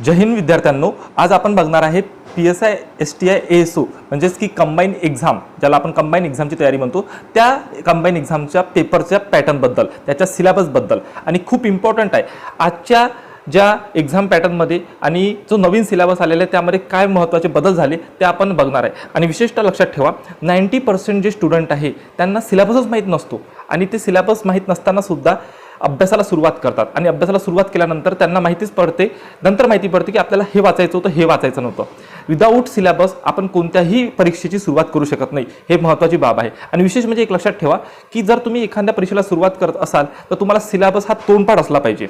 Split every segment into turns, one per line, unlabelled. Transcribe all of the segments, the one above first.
जय हिंद विद्यार्थ्यांनो, आज आपण बघणार आहे PSI STI ASO म्हणजेच की कंबाईन एक्झाम, ज्याला आपण कंबाईन एक्झामची तयारी म्हणतो, त्या कंबाईन एक्झामच्या पेपरच्या पॅटर्नबद्दल, त्याच्या सिलेबसबद्दल आणि खूप इम्पॉर्टंट आहे आजच्या ज्या एक्झाम पॅटर्नमध्ये आणि जो नवीन सिलेबस आलेला आहे त्यामध्ये काय महत्त्वाचे बदल झाले ते आपण बघणार आहे। आणि विशेषतः लक्षात ठेवा 90% जे स्टुडंट आहे त्यांना सिलेबसच माहीत नसतो आणि ते सिलेबस माहीत नसताना सुद्धा अभ्यासाला सुरुवात करतात आणि अभ्यासाला सुरुवात केल्यानंतर त्यांना माहितीच पडते, नंतर माहिती पडते की आपल्याला हे वाचायचं होतं, हे वाचायचं नव्हतं। विदाऊट सिलेबस आपण कोणत्याही परीक्षेची सुरुवात करू शकत नाही, हे महत्त्वाची बाब आहे। आणि विशेष म्हणजे एक लक्षात ठेवा की जर तुम्ही एखाद्या परीक्षेला सुरुवात करत असाल तर तुम्हाला सिलेबस हा तोंडपाठ असला पाहिजे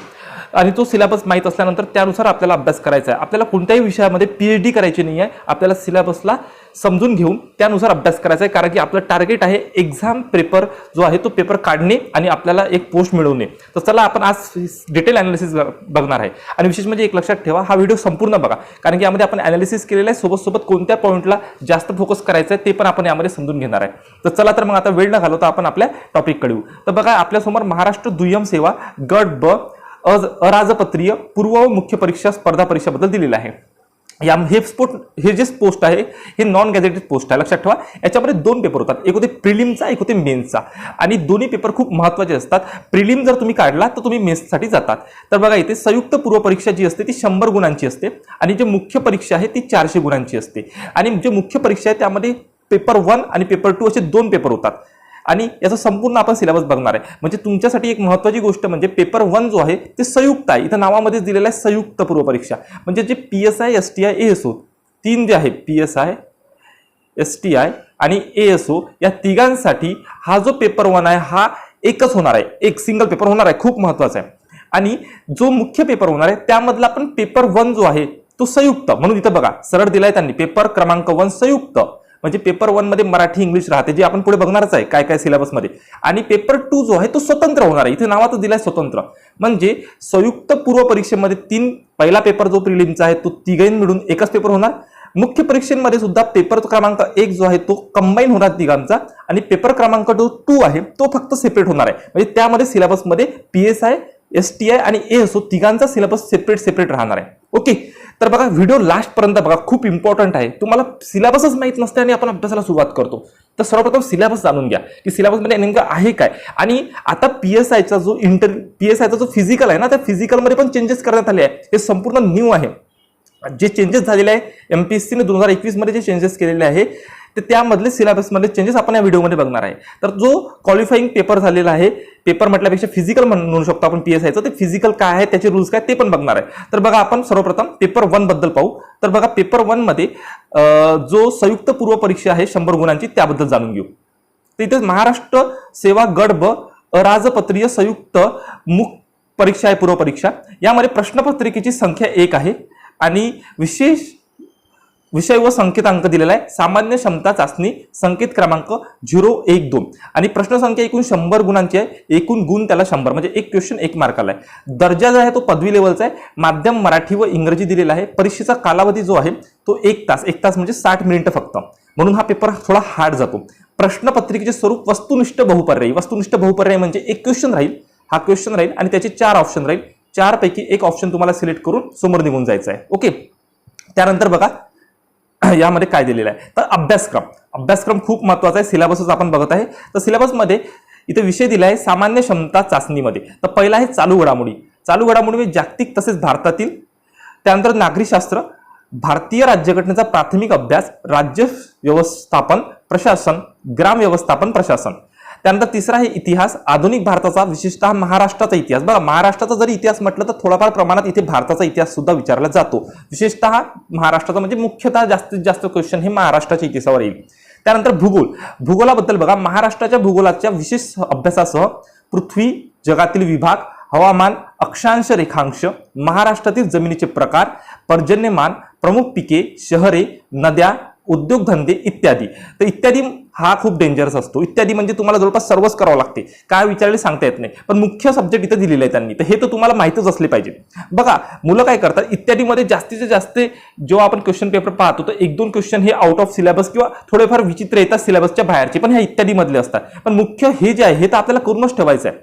आणि तो सिलेबस माहीत असल्यानंतर त्यानुसार आपल्याला अभ्यास करायचा आहे। आपल्याला कोणत्याही विषयामध्ये PhD करायची नाही आहे, आपल्याला सिलेबसला समजून घेऊन त्यानुसार अभ्यास करायचा आहे, कारण की आपलं टार्गेट आहे एक्झाम पेपर जो आहे तो पेपर काढणे आणि आपल्याला एक पोस्ट मिळवणे। तर चला आपण आज डिटेल ॲनालिसिस बघणार आहे। आणि विशेष म्हणजे एक लक्षात ठेवा, हा व्हिडिओ संपूर्ण बघा, कारण की यामध्ये आपण ॲनालिसिस केलेलं आहे, सोबत सोबत कोणत्या पॉईंटला जास्त फोकस करायचं आहे ते पण आपण यामध्ये समजून घेणार आहे। तर चला तर मग आता वेळ न घालवता आपण आपल्या टॉपिककडे येऊ। तर बघा, आपल्यासमोर महाराष्ट्र दुय्यम सेवा गट ब अराजपत्रीय पूर्व व मुख्य परीक्षा स्पर्धा परीक्षाबद्दल दिलेलं आहे। हे जे पोस्ट आहे हे नॉन गॅझेटेड पोस्ट आहे। लक्षात ठेवा, याच्यामध्ये दोन पेपर होतात, एक होते प्रिलिमचा, एक होते मेन्सचा, आणि दोन्ही पेपर खूप महत्त्वाचे असतात। प्रिलिम जर तुम्ही काढला तर तुम्ही मेन्ससाठी जातात। तर बघा, इथे संयुक्त पूर्व परीक्षा जी असते ती 100 गुणांची असते आणि जे मुख्य परीक्षा आहे ती 400 गुणांची असते। आणि जे मुख्य परीक्षा आहे त्यामध्ये पेपर 1 आणि पेपर 2 असे दोन पेपर होतात आणि याचा संपूर्ण आपण सिलेबस बघणार आहे। म्हणजे तुमच्यासाठी एक महत्त्वाची गोष्ट म्हणजे पेपर 1 जो आहे ते संयुक्त आहे, इथं नावामध्येच दिलेलं आहे संयुक्त पूर्व परीक्षा। म्हणजे जे PSI STI ASO तीन जे आहे, PSI STI आणि ASO या तिघांसाठी हा जो पेपर 1 आहे हा एकच होणार आहे, एक सिंगल पेपर होणार आहे, खूप महत्त्वाचा आहे। आणि जो मुख्य पेपर होणार आहे त्यामधला पण पेपर 1 जो आहे तो संयुक्त, म्हणून इथं बघा सरळ दिलाय त्यांनी, पेपर क्रमांक 1 संयुक्त। म्हणजे पेपर 1 मध्ये मराठी इंग्लिश राहते, जे आपण पुढे बघणारच आहे काय काय सिलेबस मध्ये। आणि पेपर 2 जो आहे तो स्वतंत्र होणार आहे, इथे नावातच दिलाय स्वतंत्र। म्हणजे संयुक्त पूर्व परीक्षेमध्ये पहिला पेपर जो प्रिलिमचा आहे तो तिघांनी मिळून एकच पेपर होणार। मुख्य परीक्षेमध्ये सुद्धा पेपर क्रमांक 1 जो आहे तो कंबाईन होणार तिघांचा, आणि पेपर क्रमांक 2 आहे तो फक्त सेपरेट होणार आहे। म्हणजे त्यामध्ये सिलेबसमध्ये PSI STI आणि ASO तिघांचा सिलेबस सेपरेट राहणार आहे। ओके, तर बघा व्हिडिओ लास्ट पर्यंत बघा, खूप इम्पॉर्टंट आहे। तुम्हाला सिलेबसच माहित नसते आणि आपण अभ्यासाला सुरुवात करतो, तर सर्वप्रथम सिलेबस जाणून घ्या की सिलेबसमध्ये नेमकं आहे काय। आणि आता PSIचा जो फिजिकल आहे ना, त्या फिजिकलमध्ये पण चेंजेस करण्यात आले आहे, हे संपूर्ण न्यू आहे। जे चेंजेस झालेले आहे MPSC ने 2021 मध्ये जे चेंजेस केलेले आहे ते त्यामधले सिलेबसमधले चेंजेस आपण या व्हिडिओमध्ये बघणार आहे। तर जो क्वालिफाईंग पेपर झालेला आहे, पेपर म्हटल्यापेक्षा फिजिकल म्हणू शकतो आपण PSIचं, ते फिजिकल काय आहे, त्याचे रूल्स काय ते पण बघणार आहे। तर बघा, आपण सर्वप्रथम पेपर 1 बद्दल पाहू। तर बघा, पेपर 1 मध्ये जो संयुक्त पूर्व परीक्षा आहे 100 गुणांची, त्याबद्दल जाणून घेऊ। तर इथे महाराष्ट्र सेवा गट ब अराजपत्रीय संयुक्त मुख्य परीक्षा आहे पूर्व परीक्षा। यामध्ये प्रश्नपत्रिकेची संख्या 1 आहे आणि विशेष विषय व संकेतांक दिलेला आहे। सामान्य क्षमता चाचणी संकेत क्रमांक 012 आणि प्रश्न संख्या एकूण 100 गुणांची आहे, एकूण गुण त्याला 100, म्हणजे एक क्वेश्चन 1 मार्काला आहे। दर्जा जो आहे तो पदवी लेवलचा आहे, माध्यम मराठी व इंग्रजी दिलेला आहे। परीक्षेचा कालावधी जो आहे तो 1 तास म्हणजे 60 मिनिटं फक्त, म्हणून हा पेपर थोडा हार्ड जातो। प्रश्नपत्रिकेचे स्वरूप वस्तुनिष्ठ बहुपर्यायी म्हणजे एक क्वेश्चन राहील, हा क्वेश्चन राहील आणि त्याचे 4 ऑप्शन राहील, 4 पैकी एक ऑप्शन तुम्हाला सिलेक्ट करून समोर निघून जायचं आहे। ओके, त्यानंतर बघा यामध्ये काय दिलेलं आहे, तर अभ्यासक्रम खूप महत्त्वाचा आहे। सिलेबसच आपण बघत आहे, तर सिलेबसमध्ये इथे विषय दिला आहे सामान्य क्षमता चाचणीमध्ये। तर पहिला आहे चालू घडामोडी जागतिक तसेच भारतातील, त्यानंतर नागरिकशास्त्र, भारतीय राज्यघटनेचा प्राथमिक अभ्यास, राज्य व्यवस्थापन प्रशासन, ग्राम व्यवस्थापन प्रशासन। त्यानंतर तिसरा आहे इतिहास, आधुनिक भारताचा विशेषतः महाराष्ट्राचा इतिहास। बघा, महाराष्ट्राचा जरी इतिहास म्हटलं तर थोडाफार प्रमाणात इथे भारताचा इतिहास सुद्धा विचारला जातो, विशेषतः महाराष्ट्राचा, म्हणजे मुख्यतः जास्तीत जास्त क्वेश्चन हे महाराष्ट्राच्या इतिहासावर येईल। त्यानंतर भूगोलाबद्दल बघा, महाराष्ट्राच्या भूगोलाच्या विशेष अभ्यासासह पृथ्वी, जगातील विभाग, हवामान, अक्षांश रेखांश, महाराष्ट्रातील जमिनीचे प्रकार, पर्जन्यमान, प्रमुख पिके, शहरे, नद्या, उद्योगधंदे इत्यादी। तर इत्यादी हा खूप डेंजरस असतो, इत्यादी म्हणजे तुम्हाला जवळपास सर्वच करावं लागते, काय विचारले सांगता येत नाही, पण मुख्य सब्जेक्ट इथे दिलेले आहे त्यांनी, तर हे तर तुम्हाला माहितच असले पाहिजे। बघा, मुलं काय करतात, इत्यादीमध्ये जास्तीत जास्त जेव्हा आपण क्वेश्चन पेपर पाहतो तर 1-2 क्वेश्चन हे आउट ऑफ सिलेबस किंवा थोडेफार विचित्र येतात सिलेबसच्या बाहेरचे, पण ह्या इत्यादी मधले असतात। पण मुख्य हे जे आहे हे तर आपल्याला करूनच ठेवायचं आहे।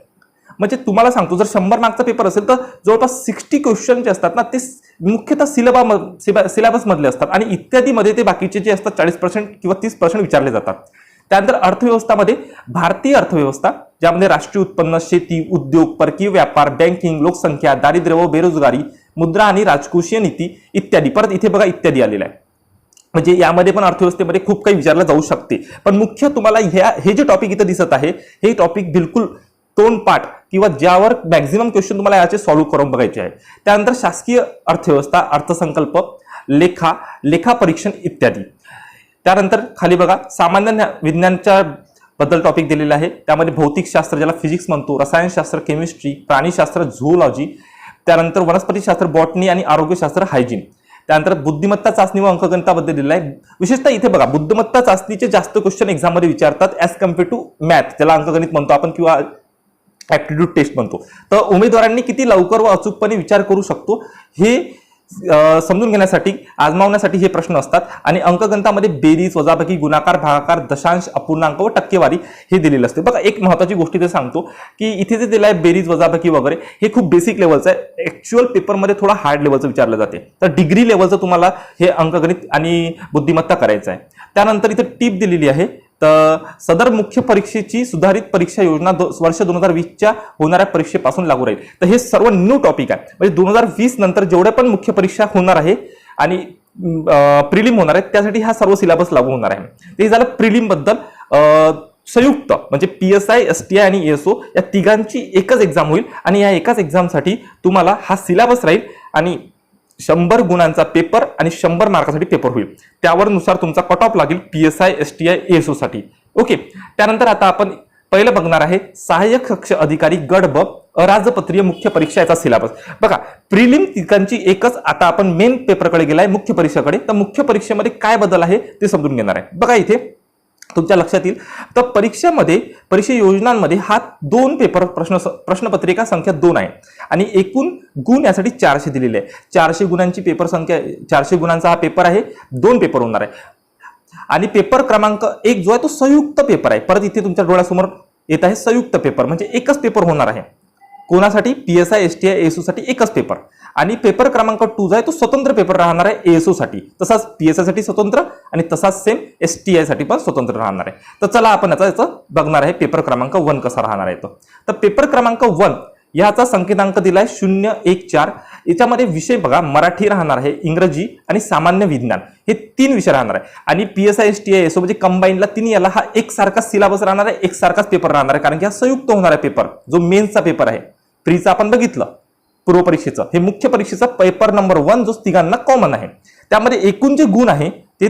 म्हणजे तुम्हाला सांगतो, जर 100 मार्कचा पेपर असेल तर जवळपास 60 क्वेश्चन जे असतात ना ते मुख्यतः सिलेबस मधले असतात आणि इत्यादी मध्ये ते बाकीचे जे असतात 40% किंवा 30% विचारले जातात. त्यानंतर अर्थव्यवस्थामध्ये भारतीय अर्थव्यवस्था, ज्यामध्ये राष्ट्रीय उत्पन्न, शेती, उद्योग, परकीय व्यापार, बँकिंग, लोकसंख्या, दारिद्र्य व बेरोजगारी, मुद्रा आणि राजकोषीय नीती इत्यादी. परत इथे बघा इत्यादी आलेला आहे. म्हणजे यामध्ये पण अर्थव्यवस्थेमध्ये खूप काही विचारलं जाऊ शकते. पण मुख्य तुम्हाला हे जे टॉपिक इथं दिसत आहे हे टॉपिक बिलकुल तोंडपाठ किंवा ज्यावर मॅक्झिमम क्वेश्चन तुम्हाला याचे सॉल्व्ह करून बघायचे आहे. त्यानंतर शासकीय अर्थव्यवस्था, अर्थसंकल्प, लेखा परीक्षण इत्यादी. त्यानंतर खाली बघा सामान्य विज्ञानच्या बद्दल टॉपिक दिलेला आहे. त्यामध्ये भौतिकशास्त्र ज्याला फिजिक्स म्हणतो, रसायनशास्त्र, केमिस्ट्री, प्राणीशास्त्र, झूलॉजी, त्यानंतर वनस्पतीशास्त्र, बॉटनी आणि आरोग्यशास्त्र, हायजीन. त्यानंतर बुद्धिमत्ता चाचणी व अंकगणिताबद्दल दिलेला आहे. विशेषतः इथे बघा बुद्धिमत्ता चाचणीचे जास्त क्वेश्चन एक्झाम मध्ये विचारतात ऍज कम्पेअर टू मॅथ, ज्याला अंकगणित म्हणतो आपण किंवा ऍप्टिट्यूड टेस्ट म्हणतो. तर उमेदवारांनी किती लवकर व अचूकपणे विचार करू शकतो हे समजून घेण्यासाठी, आजमावण्यासाठी हे प्रश्न असतात. आणि अंकगणितामध्ये बेरीज, वजाबाकी, गुणाकार, भागाकार, दशांश, अपूर्णांक व टक्केवारी हे दिलेलं असते. बघा एक महत्त्वाची गोष्ट इथे सांगतो की इथे जे दिलं आहे बेरीज, वजाबाकी वगैरे हे खूप बेसिक लेवलचं आहे. ऍक्च्युअल पेपरमध्ये थोडा हार्ड लेवलचं विचारलं जाते. तर डिग्री लेवलचं तुम्हाला हे अंकगणित आणि बुद्धिमत्ता करायचं आहे. त्यानंतर इथे टिप दिलेली आहे. तर सदर मुख्य परीक्षेची सुधारित परीक्षा योजना वर्ष 2020च्या होणाऱ्या परीक्षेपासून लागू राहील. तर हे सर्व न्यू टॉपिक आहे. म्हणजे 2020 नंतर जेवढे पण मुख्य परीक्षा होणार आहे आणि प्रिलिम होणार आहे त्यासाठी हा सर्व सिलेबस लागू होणार आहे. ते झालं प्रिलिम बद्दल. संयुक्त म्हणजे PSI, STI आणि ASO या तिघांची एकच एक्झाम होईल आणि या एकाच एक्झामसाठी तुम्हाला हा सिलेबस राहील आणि 100 गुणांचा पेपर आणि 100 मार्कासाठी पेपर होईल. त्यावर नुसार तुमचा कट ऑफ लागेल PSI, STI, ASO साठी. ओके. त्यानंतर आता आपण पहिलं बघणार आहे सहाय्यक कक्ष अधिकारी गट ब अराजपत्रीय मुख्य परीक्षा याचा सिलेबस. बघा प्रिलिम तिघांची एकच. आता आपण मेन पेपरकडे गेलाय, मुख्य परीक्षेकडे. तर मुख्य परीक्षेमध्ये काय बदल आहे ते समजून घेणार आहे. बघा इथे तुमच्या लक्षात येईल. तर परीक्षा योजनांमध्ये हा 2 पेपर प्रश्नपत्रिका संख्या 2 आहे आणि एकूण गुण यासाठी 400 दिलेले आहे. 400 गुणांची पेपर संख्या, 400 गुणांचा हा पेपर आहे. 2 पेपर होणार आहे आणि पेपर क्रमांक 1 जो आहे तो संयुक्त पेपर आहे. परत इथे तुमच्या डोळ्यासमोर येत आहे संयुक्त पेपर, म्हणजे एकच पेपर होणार आहे. कोणासाठी? PSI, STI, ASO साठी एकच पेपर. आणि पेपर क्रमांक 2 जो आहे तो स्वतंत्र पेपर राहणार आहे ASO साठी. तसाच PSI साठी स्वतंत्र आणि तसाच सेम STI साठी पण स्वतंत्र राहणार आहे. तर चला आपण याचं बघणार आहे पेपर क्रमांक 1 कसा राहणार आहे. तर पेपर क्रमांक 1 याचा संकेतांक दिलाय 0, 1, 4. याच्यामध्ये विषय बघा मराठी राहणार आहे, इंग्रजी आणि सामान्य विज्ञान हे 3 विषय राहणार आहे. आणि PSI, STI, ASO म्हणजे कंबाईनला तिन्ही याला हा एकसारखा सिलेबस राहणार आहे, एकसारखाच पेपर राहणार आहे. कारण की हा संयुक्त होणार आहे पेपर. जो मेन्सचा पेपर आहे, प्रीचा आपण बघितलं पूर्व परीक्षेचं, हे मुख्य परीक्षेचा पेपर नंबर 1 जो तिघांना कॉमन आहे. त्यामध्ये एकूण जे गुण आहे ते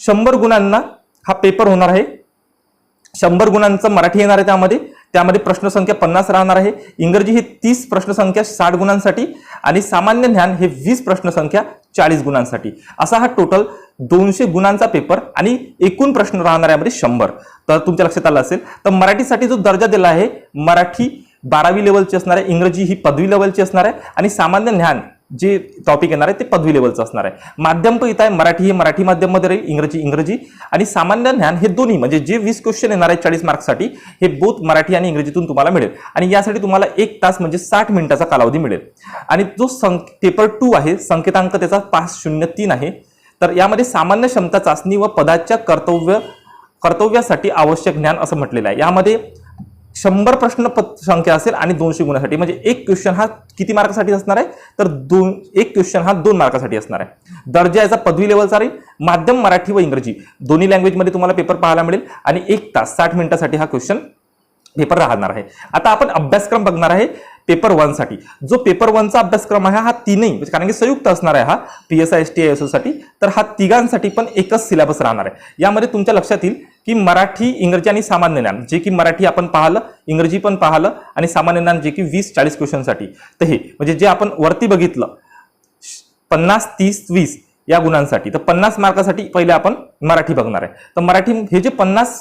100 गुणांना हा पेपर होणार आहे. 100 गुणांचं मराठी येणार आहे. त्यामध्ये प्रश्न संख्या 50 राहणार आहे. इंग्रजी हे 30 प्रश्न संख्या 60 गुणांसाठी आणि सामान्य ज्ञान हे 20 प्रश्न संख्या 40 गुणांसाठी. असा हा टोटल 200 गुणांचा पेपर आणि एकूण प्रश्न राहणार आहे 100. तर तुमच्या लक्षात आलं असेल. तर मराठीसाठी जो दर्जा दिला आहे, मराठी 12वी लेवलची असणार आहे, इंग्रजी ही पदवी लेवलची असणार आहे आणि सामान्य ज्ञान जे टॉपिक येणार आहे ते पदवी लेवलचं असणार आहे. माध्यम पण इथं आहे, मराठी हे मराठी माध्यम मध्ये राहील, इंग्रजी आणि सामान्य ज्ञान हे दोन्ही म्हणजे जे 20 क्वेश्चन येणार आहे 40 मार्क्ससाठी हे बोथ मराठी आणि इंग्रजीतून तुम्हाला मिळेल. आणि यासाठी तुम्हाला 1 तास म्हणजे 60 मिनिटाचा कालावधी मिळेल. आणि जो पेपर 2 आहे संकेतांक त्याचा 503 आहे. तर यामध्ये सामान्य क्षमता चाचणी व पदाच्या कर्तव्यासाठी आवश्यक ज्ञान असं म्हटलेलं आहे. यामध्ये 100 प्रश्न संख्या असेल आणि 200 गुणासाठी, म्हणजे एक क्वेश्चन हा किती मार्कासाठी असणार आहे तर एक क्वेश्चन हा 2 मार्कासाठी असणार आहे. दर्जा याचा पदवी लेवलचा राहील. माध्यम मराठी व इंग्रजी दोन्ही लँग्वेज मध्ये तुम्हाला पेपर पाहायला मिळेल आणि 1 तास 60 मिनिटासाठी हा क्वेश्चन पेपर राहणार आहे. आता आपण अभ्यासक्रम बघणार आहे पेपर 1 साठी. जो पेपर 1चा अभ्यासक्रम आहे हा तीनही, कारण की संयुक्त असणार आहे हा PSI, STI, ASO साठी. तर हा तिघांसाठी पण एकच सिलेबस राहणार आहे. यामध्ये तुमच्या लक्षात येईल की मराठी, इंग्रजी आणि सामान्य ज्ञान, जे की मराठी आपण पाहिलं, इंग्रजी पण पाहिलं आणि सामान्य ज्ञान जे की 20-40 क्वेश्चनसाठी. तर हे म्हणजे जे आपण वरती बघितलं 50, 30, 20 या गुणांसाठी. तर 50 मार्कासाठी पहिले आपण मराठी बघणार आहे. तर मराठी हे जे 50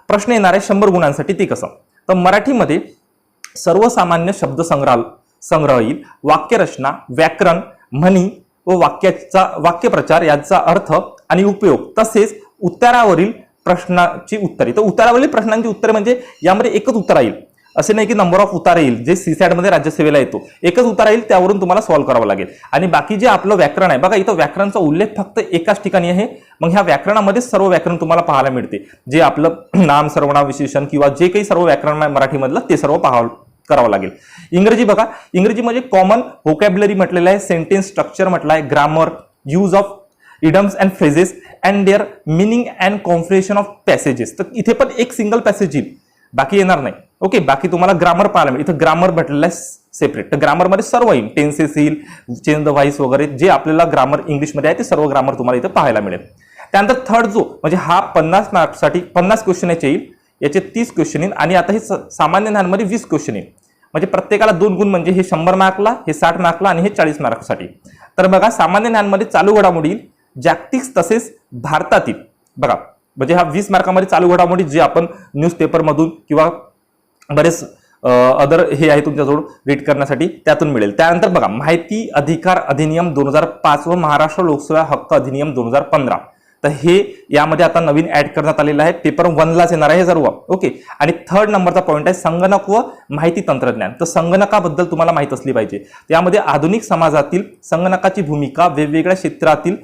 प्रश्न येणार आहे 100 गुणांसाठी ते कसं. तर मराठीमध्ये सर्वसामान्य शब्द संग्रह येईल, वाक्यरचना, व्याकरण, म्हणी व वाक्यप्रचार याचा अर्थ आणि उपयोग, तसेच उत्तरावरील प्रश्नाची उत्तरे. तर उत्तरावरील प्रश्नांची उत्तरे म्हणजे यामध्ये एकच उत्तर येईल असे नाही की नंबर ऑफ उतारा येईल, जे सीसॅट मध्ये राज्यसेवेला येतो एकच उतारा येईल, त्यावरून तुम्हाला सॉल्व्ह करावं लागेल. आणि बाकी जे आपलं व्याकरण आहे बघा, इथं व्याकरणचा उल्लेख फक्त एकाच ठिकाणी आहे. मग ह्या व्याकरणामध्ये सर्व व्याकरण तुम्हाला पाहायला मिळते, जे आपलं नाम सर्वनाम विशेषण किंवा जे काही सर्व व्याकरण आहे मराठीमधलं ते सर्व करावं लागेल. इंग्रजी बघा, इंग्रजी म्हणजे कॉमन व्होकॅब्युलरी म्हटलेलं आहे, सेंटेन्स स्ट्रक्चर म्हटलं आहे, grammar, use of idioms and phrases and their meaning and comprehension of passages. तर इथे पण एक सिंगल पॅसेज येईल, बाकी येणार नाही. ओके, बाकी तुम्हाला ग्रामर पाहायला मिळेल. इथं ग्रामर म्हटलेलं आहे सेपरेट, तर ग्रामरमध्ये सर्व येईल, टेन्सेस येईल, चेंज द व्हॉइस वगैरे जे आपल्याला ग्रामर इंग्लिशमध्ये आहे ते सर्व ग्रामर तुम्हाला इथं पाहायला मिळेल. त्यानंतर थर्ड जो म्हणजे हा 50 मार्क्ससाठी 50 क्वेश्चन याचे येईल, याचे 30 क्वेश्चन येईल आणि आता हे सामान्य ज्ञानमध्ये 20 क्वेश्चन येईल. म्हणजे प्रत्येकाला 2 गुण, म्हणजे हे 100 मार्कला, हे 60 मार्कला आणि हे 40 मार्कसाठी. तर बघा, सामान्य ज्ञानमध्ये चालू घडामोडी येईल, जागतिक तसेच भारतातील बघा, म्हणजे हा 20 मार्कामध्ये चालू घडामोडी जे आपण न्यूजपेपर मधून किंवा बरेच अदर हे आहे तुमच्याजवळ रीड करण्यासाठी त्यातून मिळेल. त्यानंतर बघा, माहिती अधिकार अधिनियम 2005 व महाराष्ट्र लोकसेवा हक्क अधिनियम 2015. तर हे यामध्ये आता नवीन ऍड करण्यात आलेलं आहे, पेपर 1लाच येणार आहे हे सर्व. ओके, आणि थर्ड नंबरचा पॉईंट आहे संगणक व माहिती तंत्रज्ञान. तर संगणकाबद्दल तुम्हाला माहित असली पाहिजे. त्यामध्ये आधुनिक समाजातील संगणकाची भूमिका, वेगवेगळ्या क्षेत्रातील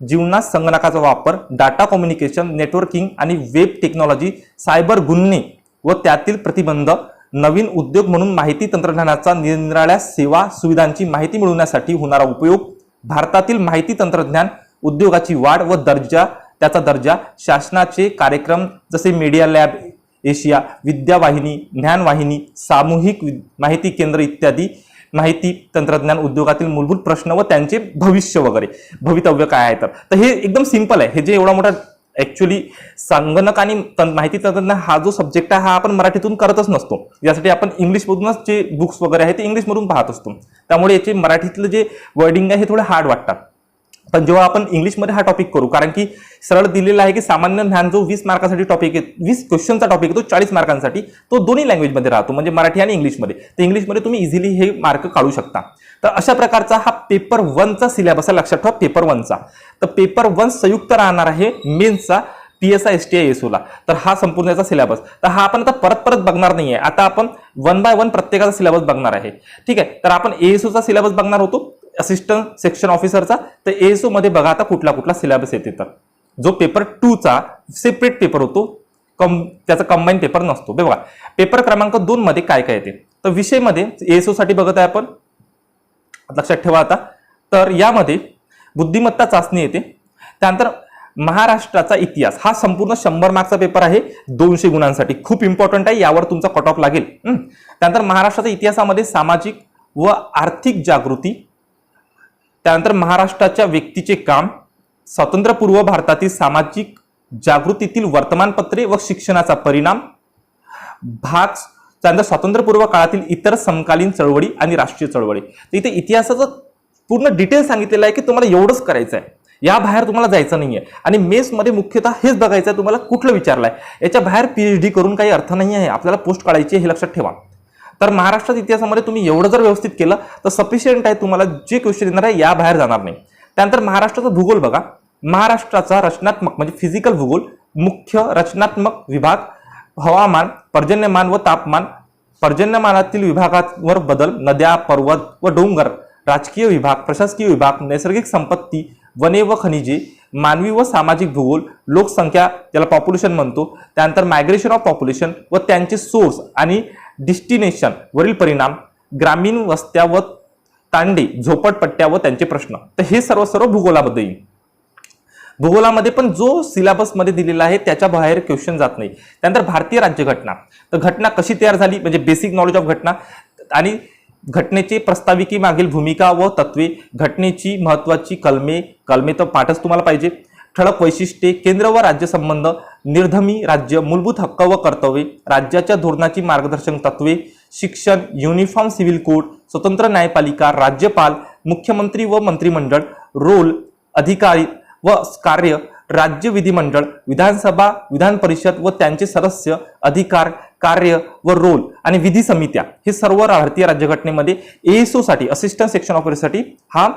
जीवनात संगणकाचा वापर, डाटा कम्युनिकेशन, नेटवर्किंग आणि वेब टेक्नॉलॉजी, सायबर गुन्हे व त्यातील प्रतिबंध, नवीन उद्योग म्हणून माहिती तंत्रज्ञानाचा निरनिराळ्या सेवा सुविधांची माहिती मिळवण्यासाठी होणारा उपयोग, भारतातील माहिती तंत्रज्ञान उद्योगाची वाढ व त्याचा दर्जा, शासनाचे कार्यक्रम जसे मीडिया लॅब एशिया, विद्यावाहिनी, ज्ञानवाहिनी, सामूहिक माहिती केंद्र इत्यादी माहिती तंत्रज्ञान उद्योगातील मूलभूत प्रश्न व त्यांचे भविष्य वगैरे, भवितव्य काय आहे. तर हे एकदम सिंपल आहे. हे जे एवढा मोठा ऍक्च्युअली संगणक आणि माहिती तंत्रज्ञान हा जो सब्जेक्ट आहे हा आपण मराठीतून करतच नसतो. यासाठी आपण इंग्लिशमधूनच जे बुक्स वगैरे आहे ते इंग्लिशमधून पाहत असतो. त्यामुळे याचे मराठीतलं जे वर्डिंग आहे हे थोडे हार्ड वाटतात. पण जेव्हा आपण इंग्लिशमध्ये हा टॉपिक करू, कारण की सरळ दिलेला आहे की सामान्य ज्ञान जो 20 मार्कासाठी टॉपिक आहे, 20 क्वेश्चनचा टॉपिक आहे, तो 40 मार्कांसाठी तो दोन्ही लँग्वेजमध्ये राहतो, म्हणजे मराठी आणि इंग्लिशमध्ये. तर इंग्लिशमध्ये तुम्ही इझिली हे मार्क काढू शकता. तर अशा प्रकारचा हा पेपर 1चा सिलेबस आहे, लक्षात ठेवा पेपर 1चा. तर पेपर 1 संयुक्त राहणार आहे मेन्सचा PSI STI ASO ला. तर हा संपूर्ण याचा सिलेबस. तर हा आपण आता परत बघणार नाहीये, आता आपण 1 बाय 1 प्रत्येकाचा सिलेबस बघणार आहे. ठीक आहे, तर आपण ASOचा सिलेबस बघणार होतो, असिस्टंट सेक्शन ऑफिसरचा. तर ASO मध्ये बघा आता कुठला सिलेबस येते. तर जो पेपर 2चा सेपरेट पेपर होतो, त्याचा कंबाईन पेपर नसतो. बघा पेपर क्रमांक 2 मध्ये काय काय येते. तर विषय मध्ये ASO साठी बघत आहे आपण, लक्षात ठेवा आता. तर यामध्ये बुद्धिमत्ता चाचणी येते. त्यानंतर महाराष्ट्राचा इतिहास, हा संपूर्ण 100 मार्कचा पेपर आहे 200 गुणांसाठी, खूप इम्पॉर्टंट आहे, यावर तुमचा कट ऑफ लागेल. त्यानंतर महाराष्ट्राच्या इतिहासामध्ये सामाजिक व आर्थिक जागृती, त्यानंतर महाराष्ट्राच्या व्यक्तीचे काम, स्वातंत्र्यपूर्व भारतातील सामाजिक जागृतीतील वर्तमानपत्रे व शिक्षणाचा परिणाम, भाग, त्यानंतर स्वातंत्र्यपूर्व काळातील इतर समकालीन चळवळी आणि राष्ट्रीय चळवळी. तर इथे इतिहासाचं पूर्ण डिटेल सांगितलेलं आहे की तुम्हाला एवढंच करायचं आहे, या बाहेर तुम्हाला जायचं नाहीये. आणि मेन्समध्ये मुख्यतः हेच बघायचं आहे तुम्हाला कुठलं विचारलंय, याच्या बाहेर PhD करून काही अर्थ नाही आहे, आपल्याला पोस्ट काढायची हे लक्षात ठेवा. तर महाराष्ट्राच्या इतिहासामध्ये तुम्ही एवढं जर व्यवस्थित केलं तर सफिशियंट आहे, तुम्हाला जे क्वेश्चन येणार आहे या बाहेर जाणार नाही. त्यानंतर महाराष्ट्राचा भूगोल बघा, महाराष्ट्राचा रचनात्मक म्हणजे फिजिकल भूगोल, मुख्य रचनात्मक विभाग, हवामान, पर्जन्यमान व तापमान, पर्जन्यमानातील विभागावर बदल, नद्या, पर्वत व डोंगर, राजकीय विभाग, प्रशासकीय विभाग, नैसर्गिक संपत्ती, वने व खनिजे, मानवी व सामाजिक भूगोल, लोकसंख्या ज्याला पॉप्युलेशन म्हणतो, त्यानंतर मायग्रेशन ऑफ पॉप्युलेशन व त्यांचे सोर्स आणि डिस्टिनेशन वरील परिणाम, ग्रामीण वस्त्या व तांडे, झोपडपट्ट्या व त्यांचे प्रश्न. तर हे सर्व भूगोलामध्ये येईल. भूगोलामध्ये पण जो सिलेबस मध्ये दिलेला आहे त्याच्या बाहेर क्वेश्चन जात नाही. त्यानंतर भारतीय राज्यघटना, तर घटना कशी तयार झाली म्हणजे बेसिक नॉलेज ऑफ घटना, आणि घटनेची प्रस्ताविकी मागील भूमिका व तत्वे, घटनेची महत्वाची कलमे तर पाठच तुम्हाला पाहिजे, ठळक वैशिष्ट्ये, केंद्र व राज्य संबंध, निर्धमी राज्य, मूलभूत हक्क व कर्तव्ये, राज्याच्या धोरणाची मार्गदर्शक तत्वे, शिक्षण, युनिफॉर्म सिव्हिल कोड, स्वतंत्र न्यायपालिका, राज्यपाल, मुख्यमंत्री व मंत्रिमंडळ, रोल, अधिकारी व कार्य, राज्य विधिमंडळ, विधानसभा, विधान परिषद व त्यांचे सदस्य, अधिकार, कार्य व रोल आणि विधी समित्या, हे सर्व भारतीय राज्यघटनेमध्ये ASO साठी असिस्टंट सेक्शन ऑफिसरसाठी हा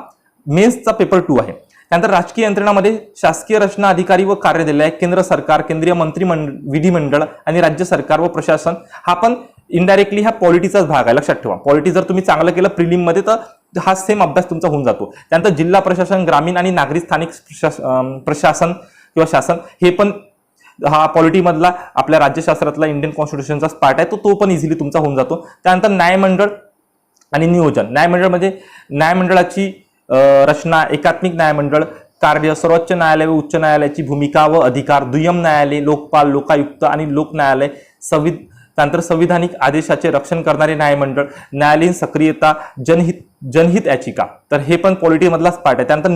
मेन्सचा पेपर 2 आहे. त्यानंतर राजकीय यंत्रणामध्ये शासकीय रचना, अधिकारी व कार्य दिले आहे, केंद्र सरकार, केंद्रीय मंत्रिमंडळ, विधिमंडळ आणि राज्य सरकार व प्रशासन, हा पण इनडायरेक्टली हा पॉलिटीचाच भाग आहे, लक्षात ठेवा. पॉलिटी जर तुम्ही चांगलं केलं प्रिलिम मध्ये तर हा सेम अभ्यास तुमचा होऊन जातो. त्यानंतर जिल्हा प्रशासन, ग्रामीण आणि नागरी स्थानिक प्रशासन किंवा शासन, हे पण हा पॉलिटीमधला आपल्या राज्यशास्त्रातला इंडियन कॉन्स्टिट्यूशनचा पार्ट आहे, तो पण इझिली तुमचा होऊन जातो. त्यानंतर न्यायमंडळ आणि नियोजन. न्यायमंडळ म्हणजे न्यायमंडळाची रचना, एकात्मिक न्यायमंडळ, कार्य, सर्वोच्च न्यायालय व उच्च न्यायालयाची भूमिका व अधिकार, दुय्यम न्यायालय, लोकपाल, लोकायुक्त आणि लोक न्यायालय, त्यानंतर संविधानिक आदेशाचे रक्षण करणारे न्यायमंडळ, न्यायालयीन सक्रियता, जनहित याचिका, तर हे पण पॉलिटीमधलाच पार्ट आहे. त्यानंतर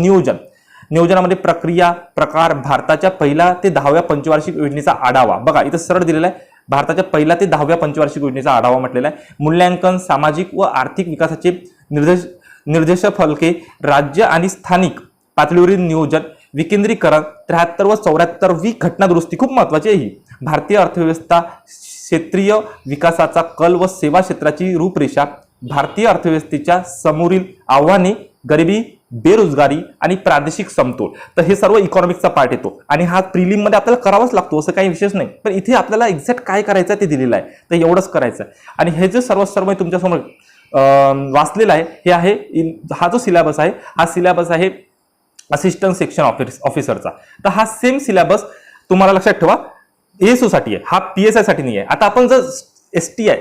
नियोजनामध्ये प्रक्रिया, प्रकार, भारताच्या 1 ते 10व्या पंचवार्षिक योजनेचा आढावा. बघा इथं सरळ दिलेला आहे, भारताच्या 1 ते 10व्या पंचवार्षिक योजनेचा आढावा म्हटलेला आहे. मूल्यांकन, सामाजिक व आर्थिक विकासाचे निर्देश फलके, राज्य आणि स्थानिक पातळीवरील नियोजन, विकेंद्रीकरण, 73 व 74वी घटनादुरुस्ती खूप महत्वाची आहे ही. भारतीय अर्थव्यवस्था, क्षेत्रीय विकासाचा कल व सेवा क्षेत्राची रूपरेषा, भारतीय अर्थव्यवस्थेच्या समोरील आव्हाने, गरिबी, बेरोजगारी आणि प्रादेशिक समतोल. तर हे सर्व इकॉनॉमिक्सचा पार्ट येतो आणि हा प्रिलिम मध्ये आपल्याला करावाच लागतो, असं काही विशेष नाही. पण इथे आपल्याला एक्झॅक्ट काय करायचं ते दिलेलं आहे, तर एवढंच करायचं आहे. आणि हे जे सर्व तुमच्यासमोर वाचलेलं आहे, हे आहे हा जो सिलेबस आहे, हा सिलेबस आहे असिस्टंट सेक्शन ऑफिसरचा. तर हा सेम सिलेबस तुम्हाला लक्षात ठेवा एएसओ साठी आहे, हा पीएसआय साठी नाही आहे. आता आपण जर STI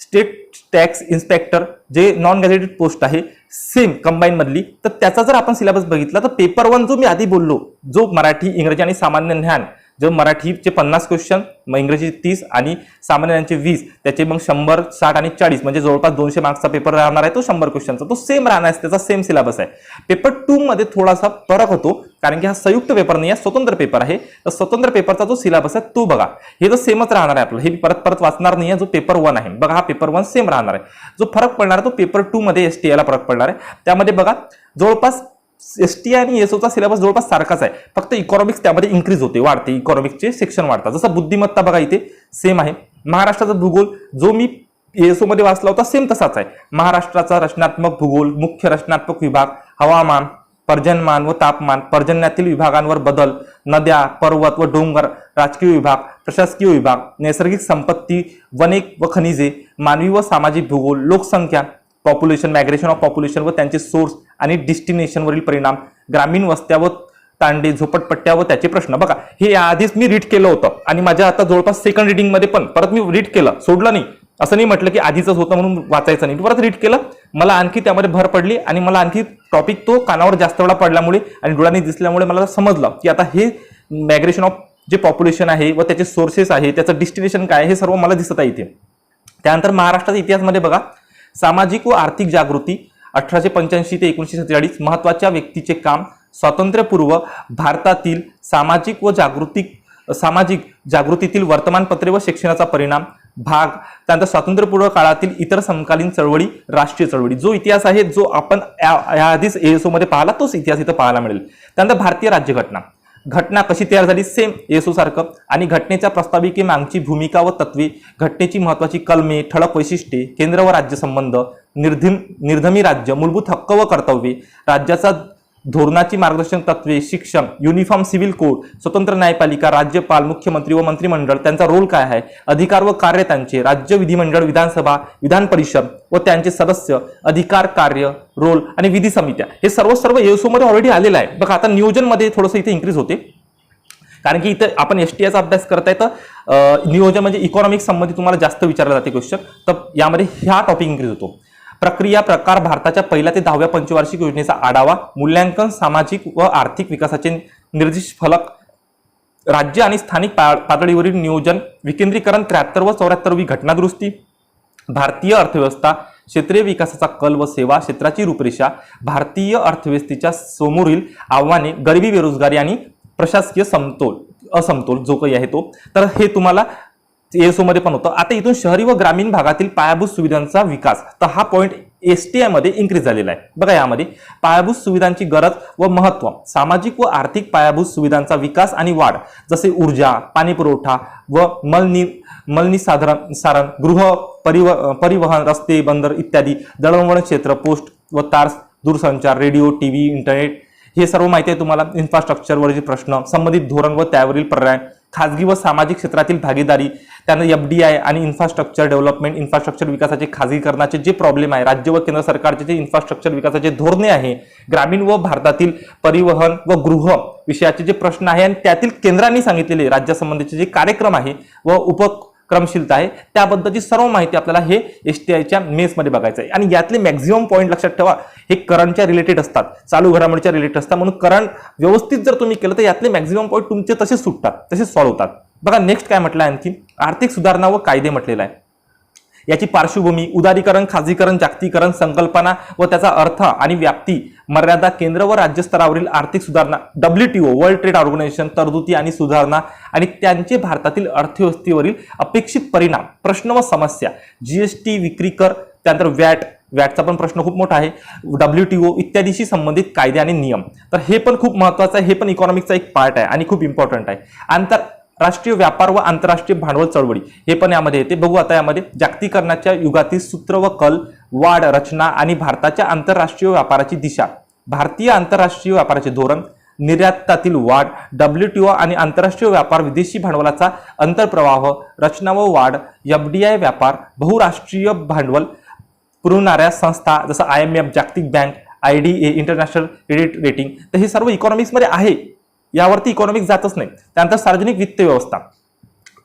स्टेट टॅक्स इन्स्पेक्टर जे नॉन गॅझेटेड पोस्ट आहे सेम कंबाईन मधली, तर त्याचा जर आपण सिलेबस बघितला तर पेपर 1 जो मी आधी बोललो, जो मराठी, इंग्रजी आणि सामान्य ज्ञान, जो मराठीचे 50 क्वेश्चन, मग इंग्रजी 30 आणि सामान्य ज्ञानचे 20, त्याचे मग 100, 60 आणि 40 म्हणजे जवळपास 200 मार्क्सचा पेपर राहणार आहे. तो 100 क्वेश्चनचा तो सेम राहणार आहे, त्याचा सेम सिलेबस आहे. पेपर 2 मध्ये थोडासा फरक होतो, कारण की हा संयुक्त पेपर नाही आहे, स्वतंत्र पेपर आहे. तर स्वतंत्र पेपरचा जो सिलेबस आहे तो बघा, हे तर सेमच राहणार आहे आपलं, हे परत वाचणार नाही आहे. जो पेपर 1 आहे बघा, हा पेपर 1 सेम राहणार आहे. जो फरक पडणार आहे तो पेपर 2 मध्ये STI ला फरक पडणार आहे. त्यामध्ये बघा जवळपास STI आणि एसओचा सिलेबस जवळपास सारखाच आहे, फक्त इकॉनॉमिक्स त्यामध्ये इन्क्रीज होते, वाढते, इकॉनॉमिक्सचे सेक्शन वाढतात. जसं बुद्धिमत्ता बघा इथे सेम आहे. महाराष्ट्राचा भूगोल जो मी एसओ मध्ये वाचला होता सेम तसाच आहे. महाराष्ट्राचा रचनात्मक भूगोल, मुख्य रचनात्मक विभाग, हवामान, पर्जन्यमान व तापमान, पर्जन्यातील विभागांवर बदल, नद्या, पर्वत व डोंगर, राजकीय विभाग, प्रशासकीय विभाग, नैसर्गिक संपत्ती, वने व खनिजे, मानवी व सामाजिक भूगोल, लोकसंख्या, पॉप्युलेशन, मायग्रेशन ऑफ पॉप्युलेशन व त्यांचे सोर्स आणि डेस्टिनेशन वरील परिणाम, ग्रामीण वस्त्या व तांडे, झोपडपट्ट्या व त्याचे प्रश्न. बघा हे आधीच मी रीड केलं होतं आणि माझ्या आता जवळपास सेकंड रिडिंग मध्ये पण परत मी रीड केलं, सोडलं नाही. असं नाही म्हटलं की आधीच होतं म्हणून वाचायचं नाही, परत रीड केलं, मला आणखी त्यामध्ये भर पडली आणि मला आणखी टॉपिक तो कानावर जास्त वेळा पडल्यामुळे आणि डोळ्यांनी दिसल्यामुळे मला समजलं की आता हे मायग्रेशन ऑफ जे पॉप्युलेशन आहे व त्याचे सोर्सेस आहे, त्याचं डेस्टिनेशन काय, हे सर्व मला दिसत आहे इथे. त्यानंतर महाराष्ट्राच्या इतिहासमध्ये बघा, सामाजिक व आर्थिक जागृती 1885 ते 1947, महत्वाच्या व्यक्तीचे काम, स्वातंत्र्यपूर्व भारतातील सामाजिक जागृतीतील वर्तमानपत्रे व शिक्षणाचा परिणाम भाग, त्यानंतर स्वातंत्र्यपूर्व काळातील इतर समकालीन चळवळी, राष्ट्रीय चळवळी. जो इतिहास आहे जो आपण याआधीच एएसओ मध्ये पाहिला तोच इतिहास इथं पाहायला मिळेल. त्यानंतर भारतीय राज्यघटना, घटना कशी तयार झाली सेम एएसओ सारखं, आणि घटनेच्या प्रस्ताविके मागची भूमिका व तत्वे, घटनेची महत्वाची कलमे, ठळक वैशिष्ट्ये, केंद्र व राज्य संबंध, निर्धमी राज्य, मूलभूत हक्क व कर्तव्ये, राज्याचा धोरणाची मार्गदर्शक तत्वे, शिक्षण, युनिफॉर्म सिव्हिल कोड, स्वतंत्र न्यायपालिका, राज्यपाल, मुख्यमंत्री व मंत्रिमंडळ, त्यांचा रोल काय आहे, अधिकार व कार्य त्यांचे, राज्य विधिमंडळ, विधानसभा, विधान परिषद व त्यांचे सदस्य, अधिकार, कार्य, रोल आणि विधी समित्या, हे सर्व एएसओ मध्ये ऑलरेडी आलेलं आहे. बघा आता नियोजन मध्ये थोडंसं इथे इन्क्रीज होते, कारण की इथं आपण STIचा अभ्यास करताय तर नियोजन म्हणजे इकॉनॉमिक्स संबंधित तुम्हाला जास्त विचारले जाते क्वेश्चन, तर यामध्ये हा टॉपिक इन्क्रीज होतो. प्रक्रिया, प्रकार, भारताच्या 1 ते 10व्या पंचवार्षिक योजनेचा आढावा, मूल्यांकन, सामाजिक व आर्थिक विकासाचे निर्देश फलक, राज्य आणि स्थानिक पातळीवरील नियोजन, विकेंद्रीकरण, 73 व 74वी घटनादुरुस्ती, भारतीय अर्थव्यवस्था, क्षेत्रीय विकासाचा कल व सेवा क्षेत्राची रूपरेषा, भारतीय अर्थव्यवस्थेच्या समोरील आव्हाने, गरिबी, बेरोजगारी आणि प्रशासकीय असमतोल जो काही आहे तो. तर हे तुम्हाला एएसओ मध्ये पण होतं. आता इथून शहरी व ग्रामीण भागातील पायाभूत सुविधांचा विकास, तर हा पॉईंट STI मध्ये इन्क्रीज झालेला आहे. बघा यामध्ये पायाभूत सुविधांची गरज व महत्व, सामाजिक व आर्थिक पायाभूत सुविधांचा विकास आणि वाढ, जसे ऊर्जा, पाणी पुरवठा व मलनिसारण, गृह, परिवहन, रस्ते, बंदर इत्यादी, दळणवळण क्षेत्र, पोस्ट व तार दूरसंचार, रेडिओ, टीव्ही, इंटरनेट, हे सर्व माहिती आहे तुम्हाला. इन्फ्रास्ट्रक्चरवरील प्रश्न, संबंधित धोरण व त्यावरील पर्याय, खाजगी व सामाजिक क्षेत्रातील भागीदारी, त्यानंतर FDI आणि इन्फ्रास्ट्रक्चर डेव्हलपमेंट, इन्फ्रास्ट्रक्चर विकासाचे खाजगीकरणाचे जे प्रॉब्लेम आहे, राज्य व केंद्र सरकारचे जे इन्फ्रास्ट्रक्चर विकासाचे धोरणे आहे, ग्रामीण व भारतातील परिवहन व गृह विषयाचे जे प्रश्न आहे आणि त्यातील केंद्रांनी सांगितलेले राज्यासंबंधीचे जे कार्यक्रम आहे व उपक्रमशीलता आहे त्याबद्दलची सर्व माहिती आपल्याला हे STIच्या मेन्समध्ये बघायचं आहे. आणि यातले मॅक्झिमम पॉईंट लक्षात ठेवा, हे करंटच्या रिलेटेड असतात, चालू घडामोडीच्या रिलेटेड असतात, म्हणून करंट व्यवस्थित जर तुम्ही केलं तर यातले मॅक्झिमम पॉईंट तुमचे तसेच सुटतात, तसेच सॉल्व्ह होतात. बघा नेक्स्ट काय म्हटलं आणखी, आर्थिक सुधारणा व कायदे म्हटलेला आहे. याची पार्श्वभूमी, उदारीकरण, खाजगीकरण, जागतिकीकरण, संकल्पना व त्याचा अर्थ आणि व्याप्ती, मर्यादा, केंद्र व राज्य स्तरावरील आर्थिक सुधारणा, WTO वर्ल्ड ट्रेड ऑर्गनायझेशन तरतुदी आणि सुधारणा आणि त्यांचे भारतातील अर्थव्यवस्थेवरील अपेक्षित परिणाम, प्रश्न व समस्या, GST, विक्री कर, त्यानंतर वॅटचा पण प्रश्न खूप मोठा आहे, WTO इत्यादीशी संबंधित कायदे आणि नियम. तर हे पण खूप महत्त्वाचं आहे, हे पण इकॉनॉमिक्सचा एक पार्ट आहे आणि खूप इम्पॉर्टंट आहे. राष्ट्रीय व्यापार व आंतरराष्ट्रीय भांडवल चळवळी हे पण यामध्ये येते. बघू आता यामध्ये जागतिकीकरणाच्या युगातील सूत्र व कल, वाढ, रचना आणि भारताच्या आंतरराष्ट्रीय व्यापाराची दिशा, भारतीय आंतरराष्ट्रीय व्यापाराचे धोरण, निर्यातातील वाढ, WTO आणि आंतरराष्ट्रीय व्यापार, विदेशी भांडवलाचा अंतर्प्रवाह, रचना व वाढ, FDI व्यापार, बहुराष्ट्रीय भांडवल पुरवणाऱ्या संस्था जसं IMF, जागतिक bank, IDA international credit rating. तर हे सर्व इकॉनॉमिक्समध्ये आहे, यावरती इकॉनॉमिक्स जातच नाही. त्यानंतर सार्वजनिक वित्त व्यवस्था,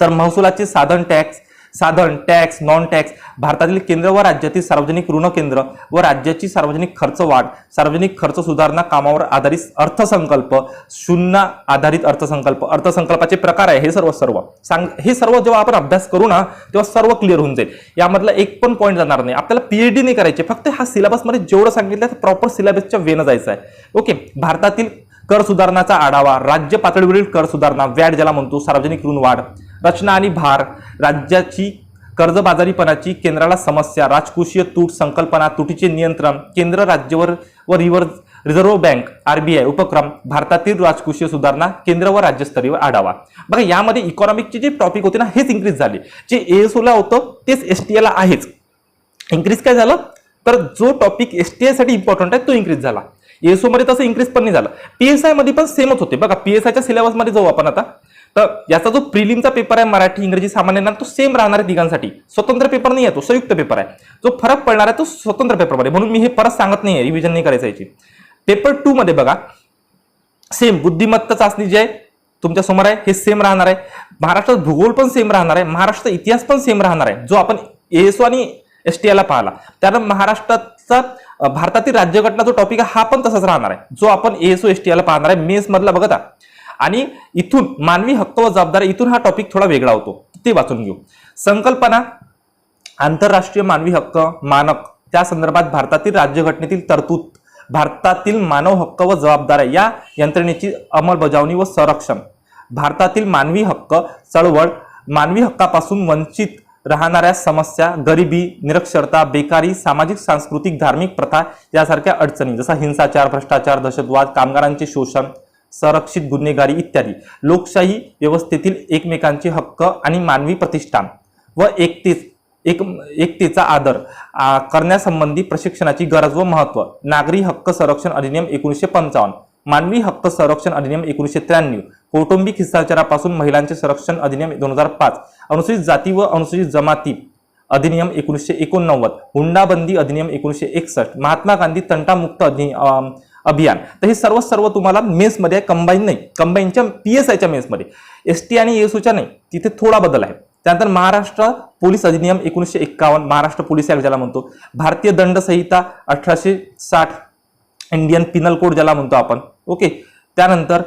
तर महसुलाचे साधन, टॅक्स, नॉन टॅक्स, भारतातील केंद्र व राज्यातील सार्वजनिक ऋण केंद्र व राज्याची सार्वजनिक खर्च वाढ, सार्वजनिक खर्च सुधारणा, कामावर आधारित अर्थसंकल्प, शून्य आधारित अर्थसंकल्प, अर्थसंकल्पाचे प्रकार आहे, हे सर्व जेव्हा आपण अभ्यास करू ना तेव्हा सर्व क्लिअर होऊन जाईल. यामधला एक पण पॉईंट जाणार नाही. आपल्याला PhD नाही करायचे, फक्त हा सिलेबसमध्ये जेवढं सांगितलं प्रॉपर सिलेबसच्या वेनं जायचं आहे. ओके. भारतातील कर सुधारणाचा आढावा, राज्य पातळीवरील कर सुधारणा, वॅट ज्याला म्हणतो, सार्वजनिक ऋण वाढ, रचना आणि भार, राज्याची कर्जबाजारीपणाची केंद्राला समस्या, राजकोषीय तूट, संकल्पना, तुटीचे नियंत्रण, केंद्र, राज्यवर व रिझर्व्ह बँक RBI उपक्रम, भारतातील राजकोषीय सुधारणा, केंद्र व राज्यस्तरीय आढावा. बघा यामध्ये इकॉनॉमिकचे जे टॉपिक होते ना हेच इन्क्रीज झाले, जे ASOला होतं तेच STIला आहेच. इन्क्रीज काय झालं, तर जो टॉपिक STI साठी इम्पॉर्टंट आहे तो इन्क्रीज झाला. ASO मध्ये तसं इन्क्रीज पण नाही झालं. PSI मध्ये पण सेमच होते. बघा PSIच्या सिलेबसमध्ये जाऊ आपण आता, तर याचा जो प्रिलिमचा पेपर आहे मराठी, इंग्रजी, सामान्य ज्ञान, तो सेम राहणार आहे तिघांसाठी. स्वतंत्र पेपर नाही आहे, तो संयुक्त पेपर आहे. जो फरक पडणार आहे तो स्वतंत्र पेपरमध्ये, म्हणून मी हे परत सांगत नाही, रिव्हिजन नाही करायचं याची. पेपर 2 मध्ये बघा सेम बुद्धिमत्ता चाचणी जे आहे तुमच्या समोर आहे हे सेम राहणार आहे. महाराष्ट्रात भूगोल पण सेम राहणार आहे, महाराष्ट्र इतिहास पण सेम राहणार आहे, जो आपण ASO आणि STIला पाहिला. त्यानंतर महाराष्ट्राचा भारतातील राज्यघटना जो टॉपिक आहे हा पण तसाच राहणार आहे, जो आपण ASO STIला पाहणार आहे मेन्स मधला बघा. आणि इथून मानवी हक्क व जबाबदारी, इथून हा टॉपिक थोडा वेगळा होतो, ते वाचून घेऊ. संकल्पना, आंतरराष्ट्रीय मानवी हक्क मानक, त्या संदर्भात भारतातील राज्यघटनेतील तरतूद, भारतातील मानव हक्क व जबाबदाऱ्या या यंत्रणेची अंमलबजावणी व संरक्षण, भारतातील मानवी हक्क चळवळ, मानवी हक्कापासून वंचित राहणाऱ्या समस्या, गरिबी, निरक्षरता, बेकारी, सामाजिक, सांस्कृतिक, धार्मिक प्रथा यासारख्या अडचणी, जसा हिंसाचार, भ्रष्टाचार, दहशतवाद, कामगारांचे शोषण, संरक्षित गुन्हेगारी इत्यादी, लोकशाही व्यवस्थेतील एकमेकांचे हक्क आणि मानवी प्रतिष्ठा व एकतेचा आदर करण्यासंबंधी प्रशिक्षणाची गरज व महत्त्व, नागरी हक्क संरक्षण अधिनियम 1955, मानवी हक्क संरक्षण अधिनियम 1993, कौटुंबिक हिंसाचारापासून महिलांचे संरक्षण अधिनियम 2005, अनुसूचित जाती व अनुसूचित जमाती अधिनियम 1989, हुंडाबंदी अधिनियम 1961, महात्मा गांधी तंटामुक्त अभियान. तर हे सर्व तुम्हाला मेन्समध्ये कंबाईन नाही, कंबाईनच्या PSIच्या मेन्समध्ये, ST आणि ASOच्या नाही, तिथे थोडा बदल आहे. त्यानंतर महाराष्ट्र पोलीस अधिनियम 1951, महाराष्ट्र पोलीस ऍक्ट ज्याला म्हणतो, भारतीय दंड संहिता 1860, इंडियन पिनल कोड ज्याला म्हणतो आपण. ओके. त्यानंतर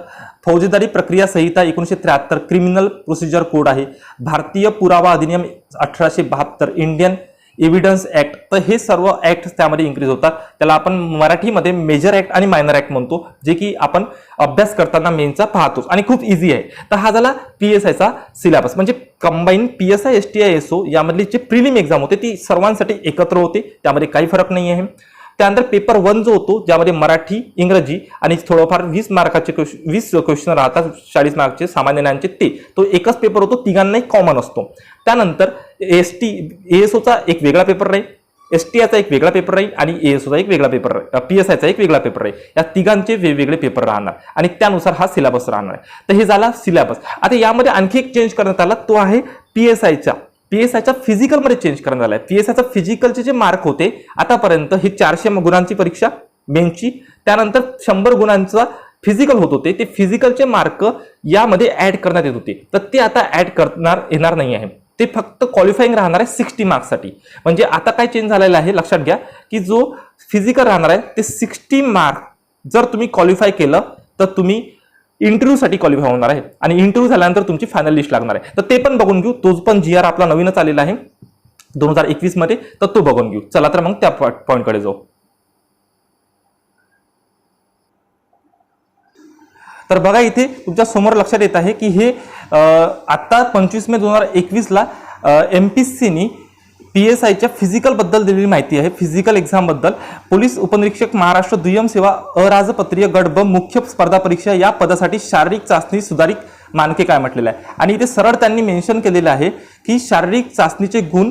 फौजदारी प्रक्रिया संहिता 1973, क्रिमिनल प्रोसिजर कोड आहे, भारतीय पुरावा अधिनियम 1872, इंडियन एव्हिडन्स ऍक्ट. तर हे सर्व ऍक्ट त्यामध्ये इन्क्रीज होतात. त्याला आपण मराठीमध्ये मेजर ऍक्ट आणि मायनर ऍक्ट म्हणतो, जे की आपण अभ्यास करताना मेनचा पाहतोच आणि खूप इझी आहे. तर हा झाला PSIचा सिलेबस, म्हणजे कंबाईन PSI STI ASO यामधली जे प्रिलिम एक्झाम होते ती सर्वांसाठी एकत्र होते, त्यामध्ये काही फरक नाही आहे. त्यानंतर पेपर 1 जो होतो ज्यामध्ये मराठी, इंग्रजी आणि थोडंफार 20 मार्काचे 20 क्वेश्चन राहतात, 40 मार्कचे सामान्य ज्ञानचे, तो एकच पेपर होतो, तिघांनाही कॉमन असतो. त्यानंतर ASOचा एक वेगळा पेपर राहील, STIचा एक वेगळा पेपर राहील आणि ASOचा एक वेगळा पेपर राहील, PSIचा एक वेगळा पेपर राहील. या तिघांचे वेगवेगळे पेपर राहणार आणि त्यानुसार हा सिलेबस राहणार आहे. तर हे झाला सिलेबस. आता यामध्ये आणखी एक चेंज करण्यात आला, तो आहे PSIच्या फिजिकलमध्ये चेंज करण्यात आलाय. PSIचा फिजिकलचे जे मार्क होते आतापर्यंत ही 400 गुणांची परीक्षा मेनची, त्यानंतर 100 गुणांचा फिजिकल होत होते, ते फिजिकलचे मार्क यामध्ये ऍड करण्यात येत होते. तर ते आता ऍड येणार नाही आहे. ते फक्त क्वालिफाईंग राहणार आहे 60 मार्क्ससाठी. म्हणजे आता काय चेंज झालेलं आहे लक्षात घ्या, की जो फिजिकल राहणार आहे ते 60 मार्क जर तुम्ही क्वालिफाय केलं तर तुम्ही इंटरव्ह्यूसाठी क्वालिफाय होणार आहे आणि इंटरव्ह्यू झाल्यानंतर तुमची फायनल लिस्ट लागणार आहे. तर ते पण बघून घेऊ. तो पण GR आपला नवीनच आलेला आहे 2021 मध्ये, तर तो बघून घेऊ. चला तर मग त्या पॉईंटकडे जाऊ. तर बघा इथे तुमच्या समोर लक्षात येत आहे की हे आता 25 मे 2021 ला MPSCनी PSIच्या फिजिकल बद्दल दिलेली माहिती आहे. फिजिकल एक्झाम बद्दल पोलीस उपनिरीक्षक महाराष्ट्र दुय्यम सेवा अराजपत्रीय गट ब मुख्य स्पर्धा परीक्षा या पदासाठी शारीरिक चाचणी सुधारित मानके काय म्हटलेलं आहे. आणि इथे सरळ त्यांनी मेन्शन केलेलं आहे की शारीरिक चाचणीचे गुण,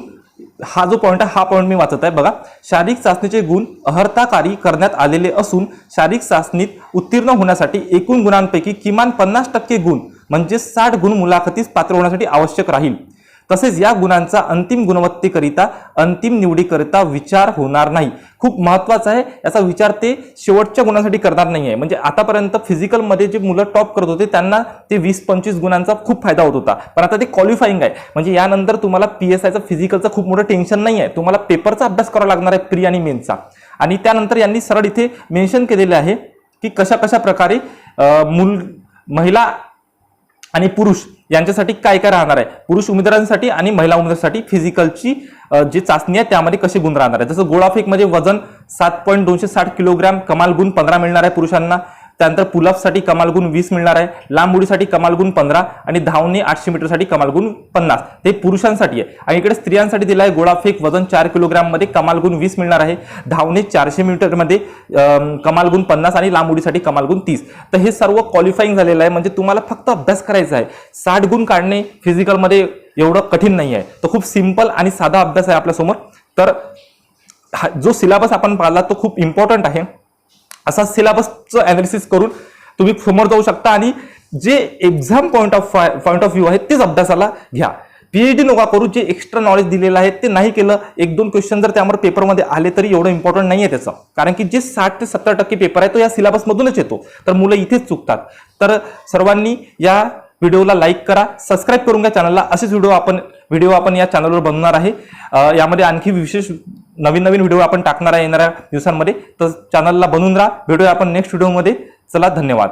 हा जो पॉईंट आहे हा पॉईंट मी वाचत आहे बघा. शारीरिक चाचणीचे गुण अर्हताकारी करण्यात आलेले असून शारीरिक चाचणीत उत्तीर्ण होण्यासाठी एकूण गुणांपैकी किमान 50% गुण म्हणजे 60 गुण मुलाखतीस पात्र होण्यासाठी आवश्यक राहील. तसेच या गुणांचा अंतिम गुणवत्तेकरिता अंतिम निवडीकरिता विचार होणार नाही. खूप महत्वाचा आहे, याचा विचार ते शेवटच्या गुणांसाठी करणार नाही आहे. म्हणजे आतापर्यंत फिजिकलमध्ये जे मुलं टॉप करत होते त्यांना ते 20-25 गुणांचा खूप फायदा होत होता, पण आता ते क्वालिफाईंग आहे. म्हणजे यानंतर तुम्हाला PSIचा फिजिकलचा खूप मोठं टेन्शन नाही आहे. तुम्हाला पेपरचा अभ्यास करावा लागणार आहे, प्री आणि मेनचा. आणि त्यानंतर यांनी सरळ इथे मेन्शन केलेले आहे की कशा कशा प्रकारे महिला आणि पुरुष यांच्यासाठी काय काय राहणार आहे. पुरुष उमेदवारांसाठी आणि महिला उमेदवारांसाठी फिजिकलची जी चाचणी आहे त्यामध्ये कसे गुण राहणार आहे. जसं गोळाफेक मध्ये वजन 7.260 किलोग्रॅम कमाल गुण 15 मिळणार आहे पुरुषांना. त्यानंतर पुलअपसाठी कमाल गुण 20 मिळणार आहे. लांब उडीसाठी कमाल गुण 15 आणि धावणे 800 मीटरसाठी कमाल गुण 50. ते पुरुषांसाठी आहे. आणि इकडे स्त्रियांसाठी दिला आहे गोळाफेक वजन 4 किलोग्रॅम मध्ये कमाल गुण 20 मिळणार आहे. धावणे 400 मीटर मध्ये कमाल गुण 50 आणि लांब उडीसाठी कमाल गुण 30. तर हे सर्व क्वालिफाईंग झालेलं आहे. म्हणजे तुम्हाला फक्त अभ्यास करायचा आहे. 60 गुण काढणे फिजिकलमध्ये एवढं कठीण नाही आहे. तो खूप सिंपल आणि साधा अभ्यास आहे आपल्यासमोर. तर जो सिलेबस आपण पाहिला तो खूप इम्पॉर्टंट आहे. असा सिलेबसचं अनालिसिस करून तुम्ही समोर जाऊ शकता आणि जे एक्झाम पॉइंट ऑफ व्ह्यू आहे तेच अभ्यासाला घ्या. PhD नका करू. जे एक्स्ट्रा नॉलेज दिलेलं आहे ते नाही केलं, 1-2 क्वेश्चन जर त्यामुळे पेपरमध्ये आले तरी एवढं इम्पॉर्टंट नाही आहे त्याचं. कारण की जे 60 ते 70% पेपर आहे तो या सिलेबसमधूनच येतो. तर मुलं इथेच चुकतात. तर सर्वांनी या व्हिडिओला लाईक करा, सबस्क्राईब करून घ्या चॅनलला. असेच व्हिडिओ आपण या चॅनलवर बनवणार आहे. यामध्ये आणखी विशेष नवीन व्हिडिओ आपण टाकणार आहे येणाऱ्या दिवसांमध्ये. तर चॅनलला बनवून राहा. भेटूया आपण नेक्स्ट व्हिडिओमध्ये. चला, धन्यवाद.